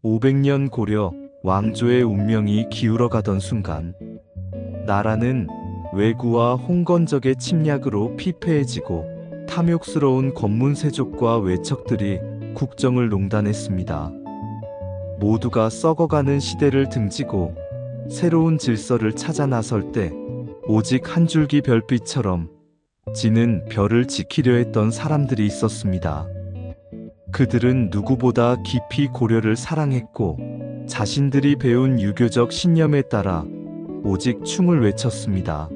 500년 고려 왕조의 운명이 기울어가던 순간 나라는 왜구와 홍건적의 침략으로 피폐해지고 탐욕스러운 권문세족과 외척들이 국정을 농단했습니다. 모두가 썩어가는 시대를 등지고 새로운 질서를 찾아 나설 때 오직 한 줄기 별빛처럼 지는 별을 지키려 했던 사람들이 있었습니다. 그들은 누구보다 깊이 고려를 사랑했고 자신들이 배운 유교적 신념에 따라 오직 충을 외쳤습니다.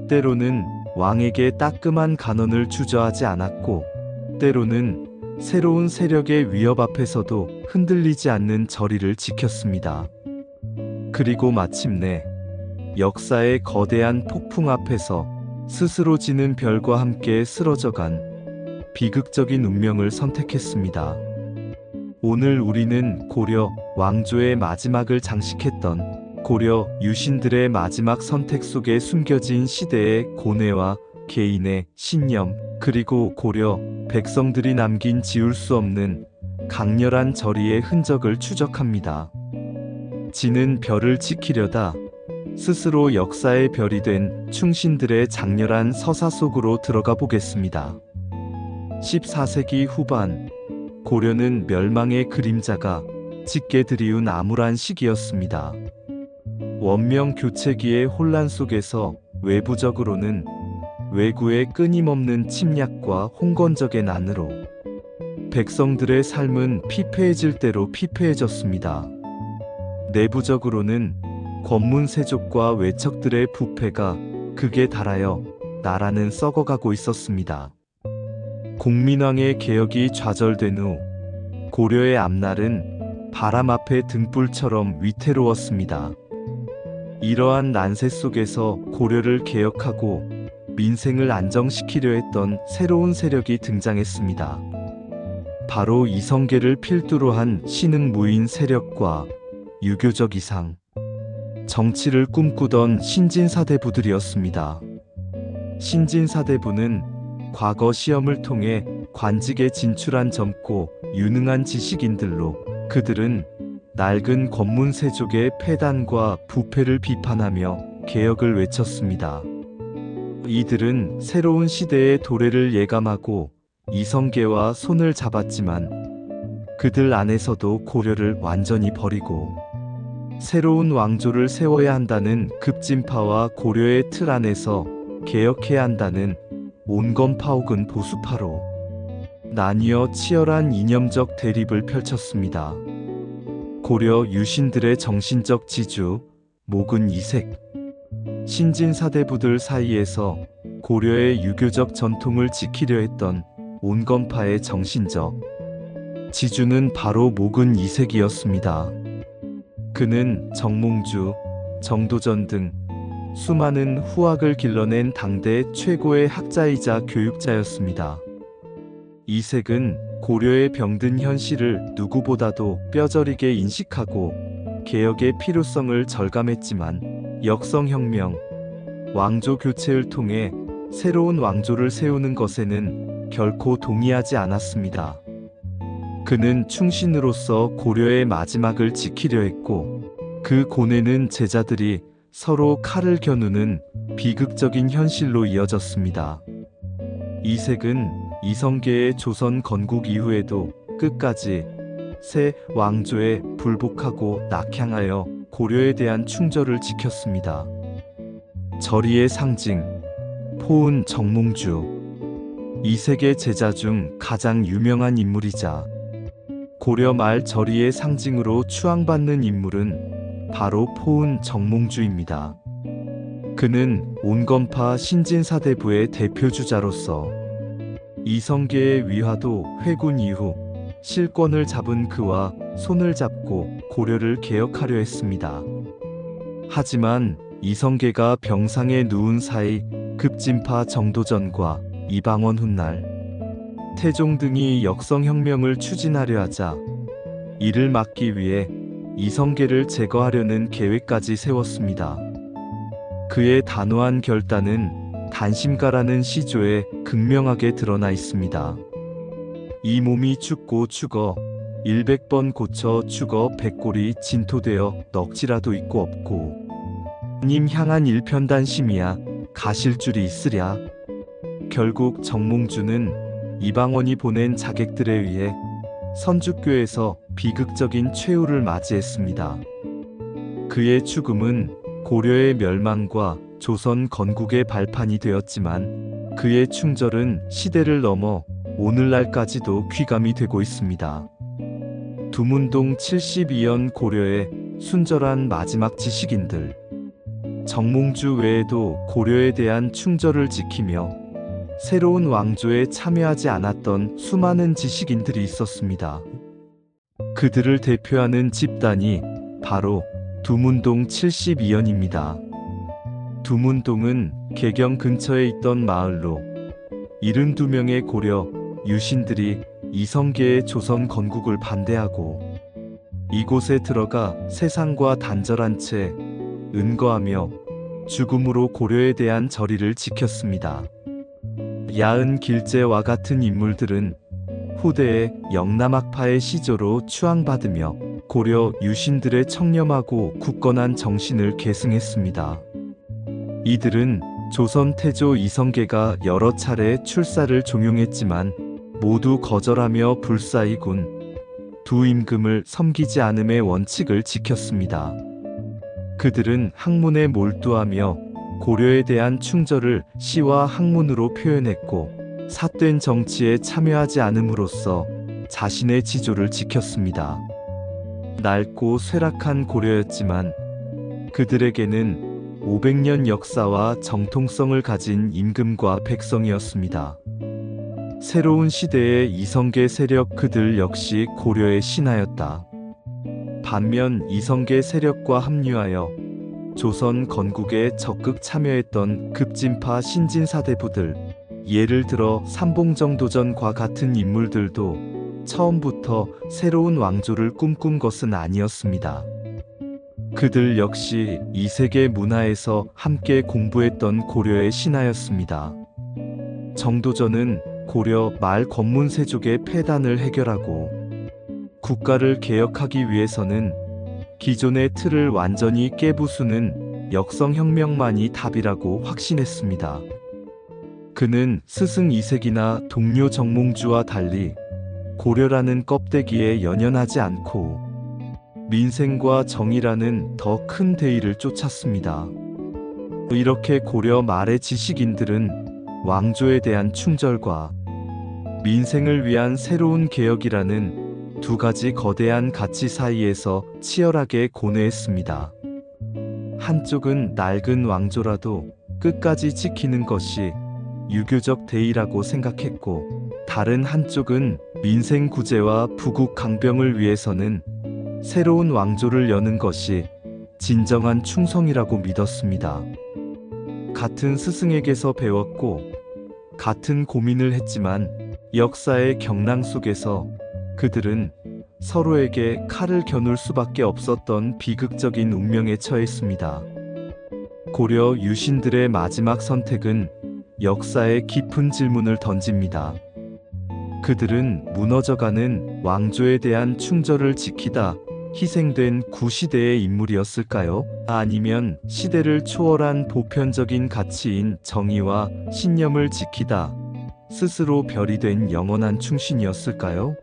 때로는 왕에게 따끔한 간언을 주저하지 않았고 때로는 새로운 세력의 위협 앞에서도 흔들리지 않는 저리를 지켰습니다. 그리고 마침내 역사의 거대한 폭풍 앞에서 스스로 지는 별과 함께 쓰러져간 비극적인 운명을 선택했습니다. 오늘 우리는 고려 왕조의 마지막을 장식했던 고려 유신들의 마지막 선택 속에 숨겨진 시대의 고뇌와 개인의 신념, 그리고 고려 백성들이 남긴 지울 수 없는 강렬한 절의의 흔적을 추적합니다. 지는 별을 지키려다 스스로 역사의 별이 된 충신들의 장렬한 서사 속으로 들어가 보겠습니다. 14세기 후반, 고려는 멸망의 그림자가 짙게 드리운 암울한 시기였습니다. 원명 교체기의 혼란 속에서 외부적으로는 왜구의 끊임없는 침략과 홍건적의 난으로 백성들의 삶은 피폐해질 대로 피폐해졌습니다. 내부적으로는 권문세족과 외척들의 부패가 극에 달하여 나라는 썩어가고 있었습니다. 공민왕의 개혁이 좌절된 후 고려의 앞날은 바람 앞의 등불처럼 위태로웠습니다. 이러한 난세 속에서 고려를 개혁하고 민생을 안정시키려 했던 새로운 세력이 등장했습니다. 바로 이성계를 필두로 한 신흥무인 세력과 유교적 이상, 정치를 꿈꾸던 신진사대부들이었습니다. 신진사대부는 과거 시험을 통해 관직에 진출한 젊고 유능한 지식인들로 그들은 낡은 권문세족의 폐단과 부패를 비판하며 개혁을 외쳤습니다. 이들은 새로운 시대의 도래를 예감하고 이성계와 손을 잡았지만 그들 안에서도 고려를 완전히 버리고 새로운 왕조를 세워야 한다는 급진파와 고려의 틀 안에서 개혁해야 한다는 온건파 혹은 보수파로 나뉘어 치열한 이념적 대립을 펼쳤습니다. 고려 유신들의 정신적 지주 목은 이색, 신진사대부들 사이에서 고려의 유교적 전통을 지키려 했던 온건파의 정신적 지주는 바로 목은 이색이었습니다. 그는 정몽주, 정도전 등 수많은 후학을 길러낸 당대 최고의 학자이자 교육자였습니다. 이색은 고려의 병든 현실을 누구보다도 뼈저리게 인식하고 개혁의 필요성을 절감했지만 역성혁명, 왕조 교체를 통해 새로운 왕조를 세우는 것에는 결코 동의하지 않았습니다. 그는 충신으로서 고려의 마지막을 지키려 했고 그 고뇌는 제자들이 서로 칼을 겨누는 비극적인 현실로 이어졌습니다. 이색은 이성계의 조선 건국 이후에도 끝까지 새 왕조에 불복하고 낙향하여 고려에 대한 충절을 지켰습니다. 절의의 상징, 포은 정몽주, 이색의 제자 중 가장 유명한 인물이자 고려 말 절의의 상징으로 추앙받는 인물은 바로 포은 정몽주입니다. 그는 온건파 신진사대부의 대표주자로서 이성계의 위화도 회군 이후 실권을 잡은 그와 손을 잡고 고려를 개혁하려 했습니다. 하지만 이성계가 병상에 누운 사이 급진파 정도전과 이방원 훗날, 태종 등이 역성혁명을 추진하려 하자 이를 막기 위해 이성계를 제거하려는 계획까지 세웠습니다. 그의 단호한 결단은 단심가라는 시조에 극명하게 드러나 있습니다. 이 몸이 죽고 죽어 100번 고쳐 죽어 백골이 진토되어 넋이라도 있고 없고 님 향한 일편단심이야 가실 줄이 있으랴. 결국 정몽주는 이방원이 보낸 자객들에 의해 선주교에서 비극적인 최후를 맞이했습니다. 그의 죽음은 고려의 멸망과 조선 건국의 발판이 되었지만 그의 충절은 시대를 넘어 오늘날까지도 귀감이 되고 있습니다. 두문동 72연 고려의 순절한 마지막 지식인들. 정몽주 외에도 고려에 대한 충절을 지키며 새로운 왕조에 참여하지 않았던 수많은 지식인들이 있었습니다. 그들을 대표하는 집단이 바로 두문동 72연입니다. 두문동은 개경 근처에 있던 마을로 72명의 고려 유신들이 이성계의 조선 건국을 반대하고 이곳에 들어가 세상과 단절한 채 은거하며 죽음으로 고려에 대한 절의를 지켰습니다. 야은 길제와 같은 인물들은 후대의 영남학파의 시조로 추앙받으며 고려 유신들의 청렴하고 굳건한 정신을 계승했습니다. 이들은 조선 태조 이성계가 여러 차례 출사를 종용했지만 모두 거절하며 불사이군 두 임금을 섬기지 않음의 원칙을 지켰습니다. 그들은 학문에 몰두하며 고려에 대한 충절을 시와 학문으로 표현했고 삿된 정치에 참여하지 않음으로써 자신의 지조를 지켰습니다. 낡고 쇠락한 고려였지만 그들에게는 500년 역사와 정통성을 가진 임금과 백성이었습니다. 새로운 시대의 이성계 세력 그들 역시 고려의 신하였다. 반면 이성계 세력과 합류하여 조선 건국에 적극 참여했던 급진파 신진사대부들, 예를 들어 삼봉정도전과 같은 인물들도 처음부터 새로운 왕조를 꿈꾼 것은 아니었습니다. 그들 역시 이 세계 문화에서 함께 공부했던 고려의 신하였습니다. 정도전은 고려 말 권문세족의 폐단을 해결하고 국가를 개혁하기 위해서는 기존의 틀을 완전히 깨부수는 역성혁명만이 답이라고 확신했습니다. 그는 스승 이색이나 동료 정몽주와 달리 고려라는 껍데기에 연연하지 않고 민생과 정의라는 더 큰 대의를 쫓았습니다. 이렇게 고려 말의 지식인들은 왕조에 대한 충절과 민생을 위한 새로운 개혁이라는 두 가지 거대한 가치 사이에서 치열하게 고뇌했습니다. 한쪽은 낡은 왕조라도 끝까지 지키는 것이 유교적 대의라고 생각했고, 다른 한쪽은 민생 구제와 부국 강병을 위해서는 새로운 왕조를 여는 것이 진정한 충성이라고 믿었습니다. 같은 스승에게서 배웠고 같은 고민을 했지만 역사의 경랑 속에서 그들은 서로에게 칼을 겨눌 수밖에 없었던 비극적인 운명에 처했습니다. 고려 유신들의 마지막 선택은 역사에 깊은 질문을 던집니다. 그들은 무너져가는 왕조에 대한 충절을 지키다 희생된 구시대의 인물이었을까요? 아니면 시대를 초월한 보편적인 가치인 정의와 신념을 지키다 스스로 별이 된 영원한 충신이었을까요?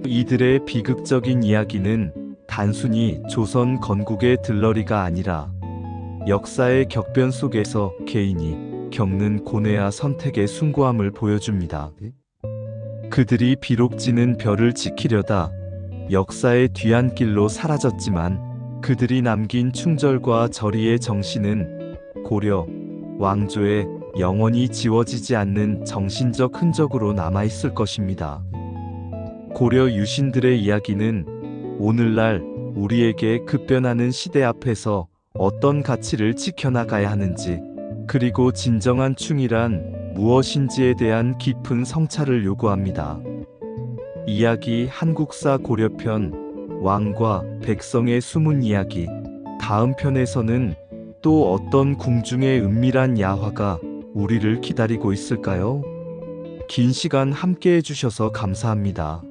이들의 비극적인 이야기는 단순히 조선 건국의 들러리가 아니라 역사의 격변 속에서 개인이 겪는 고뇌와 선택의 숭고함을 보여줍니다. 그들이 비록 지는 별을 지키려다 역사의 뒤안길로 사라졌지만 그들이 남긴 충절과 절의의 정신은 고려 왕조에 영원히 지워지지 않는 정신적 흔적으로 남아있을 것입니다. 고려 유신들의 이야기는 오늘날 우리에게 급변하는 시대 앞에서 어떤 가치를 지켜나가야 하는지, 그리고 진정한 충이란 무엇인지에 대한 깊은 성찰을 요구합니다. 이야기 한국사 고려편 왕과 백성의 숨은 이야기. 다음 편에서는 또 어떤 궁중의 은밀한 야화가 우리를 기다리고 있을까요? 긴 시간 함께 해주셔서 감사합니다.